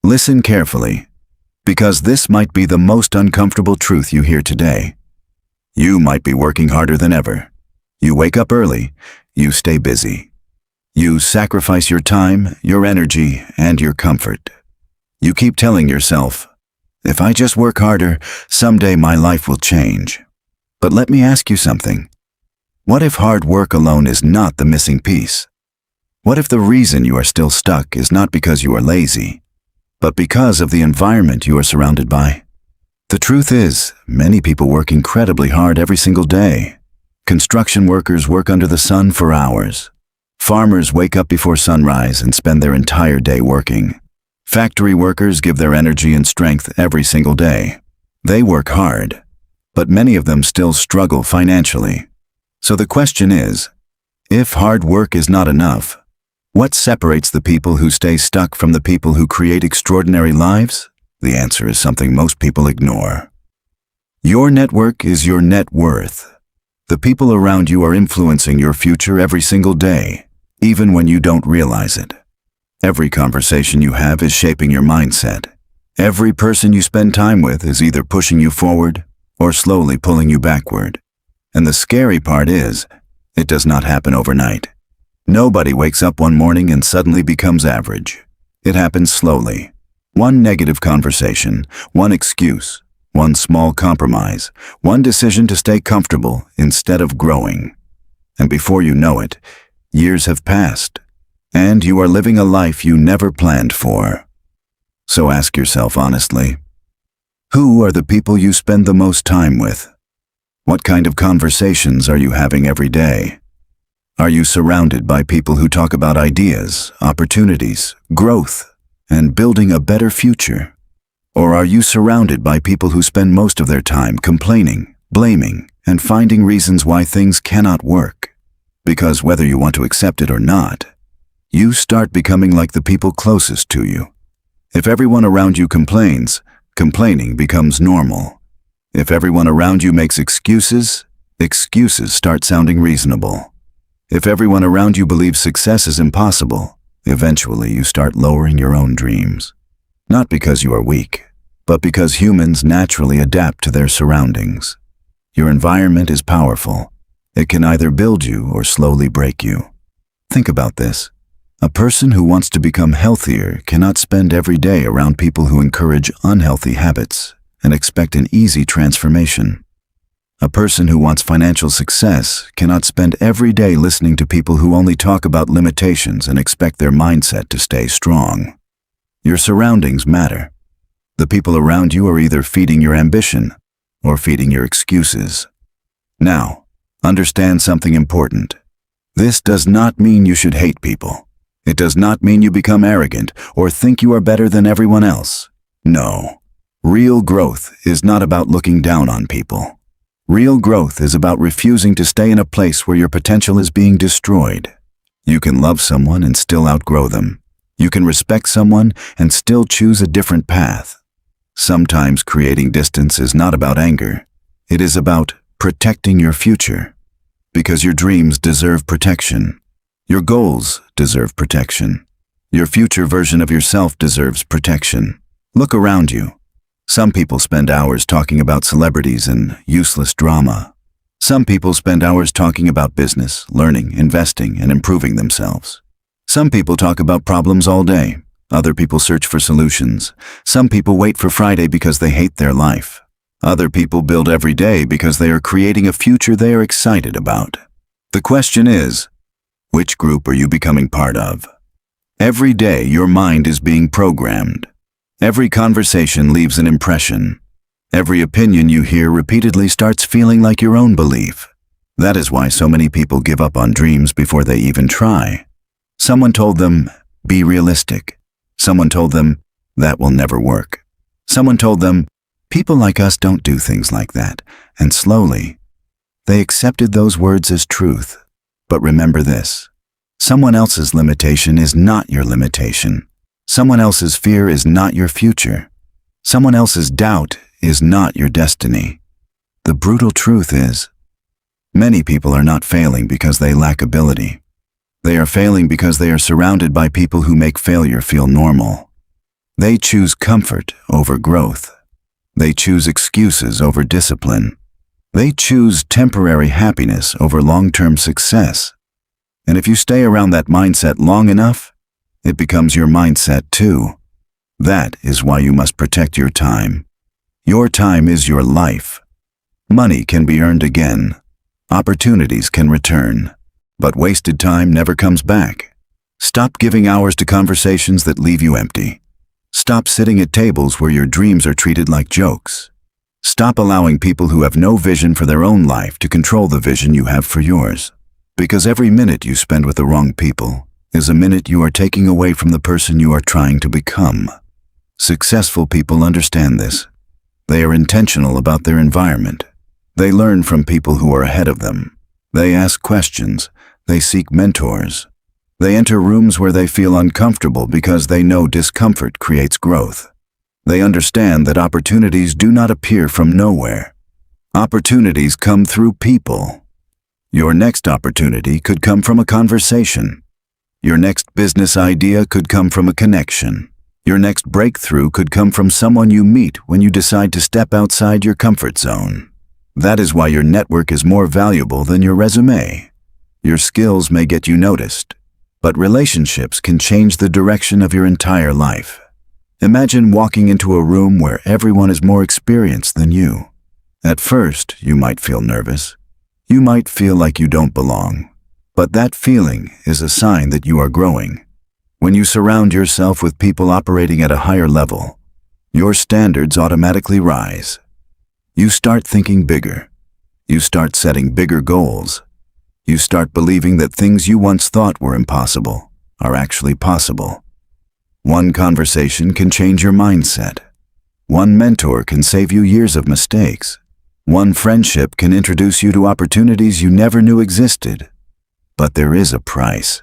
Listen carefully, because this might be the most uncomfortable truth you hear today. You might be working harder than ever. You wake up early. You stay busy. You sacrifice your time, your energy, and your comfort. You keep telling yourself, if I just work harder, someday my life will change. But let me ask you something. What if hard work alone is not the missing piece? What if the reason you are still stuck is not because you are lazy, but because of the environment you are surrounded by? The truth is, many people work incredibly hard every single day. Construction workers work under the sun for hours. Farmers wake up before sunrise and spend their entire day working. Factory workers give their energy and strength every single day. They work hard, but many of them still struggle financially. So the question is, if hard work is not enough, what separates the people who stay stuck from the people who create extraordinary lives? The answer is something most people ignore. Your network is your net worth. The people around you are influencing your future every single day, even when you don't realize it. Every conversation you have is shaping your mindset. Every person you spend time with is either pushing you forward or slowly pulling you backward. And the scary part is, it does not happen overnight. Nobody wakes up one morning and suddenly becomes average. It happens slowly. One negative conversation, one excuse, one small compromise, one decision to stay comfortable instead of growing. And before you know it, years have passed, and you are living a life you never planned for. So ask yourself honestly, who are the people you spend the most time with? What kind of conversations are you having every day? Are you surrounded by people who talk about ideas, opportunities, growth, and building a better future? Or are you surrounded by people who spend most of their time complaining, blaming, and finding reasons why things cannot work? Because whether you want to accept it or not, you start becoming like the people closest to you. If everyone around you complains, complaining becomes normal. If everyone around you makes excuses, excuses start sounding reasonable. If everyone around you believes success is impossible, eventually you start lowering your own dreams. Not because you are weak, but because humans naturally adapt to their surroundings. Your environment is powerful. It can either build you or slowly break you. Think about this. A person who wants to become healthier cannot spend every day around people who encourage unhealthy habits and expect an easy transformation. A person who wants financial success cannot spend every day listening to people who only talk about limitations and expect their mindset to stay strong. Your surroundings matter. The people around you are either feeding your ambition or feeding your excuses. Now, understand something important. This does not mean you should hate people. It does not mean you become arrogant or think you are better than everyone else. No. Real growth is not about looking down on people. Real growth is about refusing to stay in a place where your potential is being destroyed. You can love someone and still outgrow them. You can respect someone and still choose a different path. Sometimes creating distance is not about anger. It is about protecting your future. Because your dreams deserve protection. Your goals deserve protection. Your future version of yourself deserves protection. Look around you. Some people spend hours talking about celebrities and useless drama. Some people spend hours talking about business, learning, investing, and improving themselves. Some people talk about problems all day. Other people search for solutions. Some people wait for Friday because they hate their life. Other people build every day because they are creating a future they are excited about. The question is, which group are you becoming part of? Every day your mind is being programmed. Every conversation leaves an impression. Every opinion you hear repeatedly starts feeling like your own belief. That is why so many people give up on dreams before they even try. Someone told them, be realistic. Someone told them, that will never work. Someone told them, people like us don't do things like that. And slowly, they accepted those words as truth. But remember this, someone else's limitation is not your limitation. Someone else's fear is not your future. Someone else's doubt is not your destiny. The brutal truth is, many people are not failing because they lack ability. They are failing because they are surrounded by people who make failure feel normal. They choose comfort over growth. They choose excuses over discipline. They choose temporary happiness over long-term success. And if you stay around that mindset long enough, it becomes your mindset too. That is why you must protect your time. Your time is your life. Money can be earned again. Opportunities can return. But wasted time never comes back. Stop giving hours to conversations that leave you empty. Stop sitting at tables where your dreams are treated like jokes. Stop allowing people who have no vision for their own life to control the vision you have for yours. Because every minute you spend with the wrong people is a minute you are taking away from the person you are trying to become. Successful people understand this. They are intentional about their environment. They learn from people who are ahead of them. They ask questions. They seek mentors. They enter rooms where they feel uncomfortable because they know discomfort creates growth. They understand that opportunities do not appear from nowhere. Opportunities come through people. Your next opportunity could come from a conversation. Your next business idea could come from a connection. Your next breakthrough could come from someone you meet when you decide to step outside your comfort zone. That is why your network is more valuable than your resume. Your skills may get you noticed, but relationships can change the direction of your entire life. Imagine walking into a room where everyone is more experienced than you. At first, you might feel nervous. You might feel like you don't belong. But that feeling is a sign that you are growing. When you surround yourself with people operating at a higher level, your standards automatically rise. You start thinking bigger. You start setting bigger goals. You start believing that things you once thought were impossible are actually possible. One conversation can change your mindset. One mentor can save you years of mistakes. One friendship can introduce you to opportunities you never knew existed. But there is a price.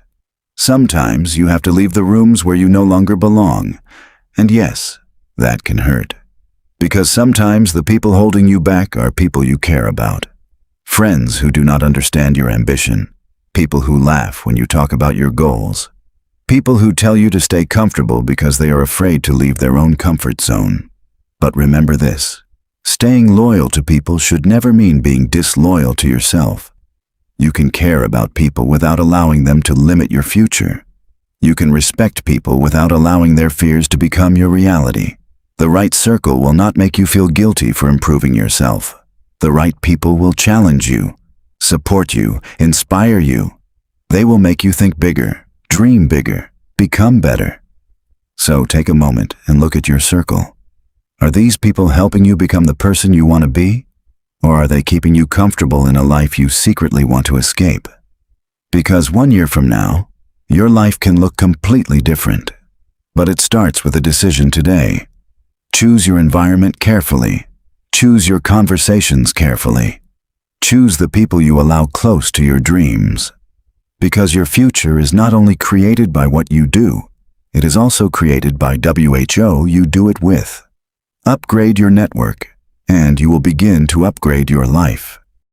Sometimes you have to leave the rooms where you no longer belong. And yes, that can hurt. Because sometimes the people holding you back are people you care about. Friends who do not understand your ambition. People who laugh when you talk about your goals. People who tell you to stay comfortable because they are afraid to leave their own comfort zone. But remember this. Staying loyal to people should never mean being disloyal to yourself. You can care about people without allowing them to limit your future. You can respect people without allowing their fears to become your reality. The right circle will not make you feel guilty for improving yourself. The right people will challenge you, support you, inspire you. They will make you think bigger, dream bigger, become better. So take a moment and look at your circle. Are these people helping you become the person you want to be? Or are they keeping you comfortable in a life you secretly want to escape? Because 1 year from now, your life can look completely different. But it starts with a decision today. Choose your environment carefully. Choose your conversations carefully. Choose the people you allow close to your dreams. Because your future is not only created by what you do, it is also created by who you do it with. Upgrade your network, and you will begin to upgrade your life.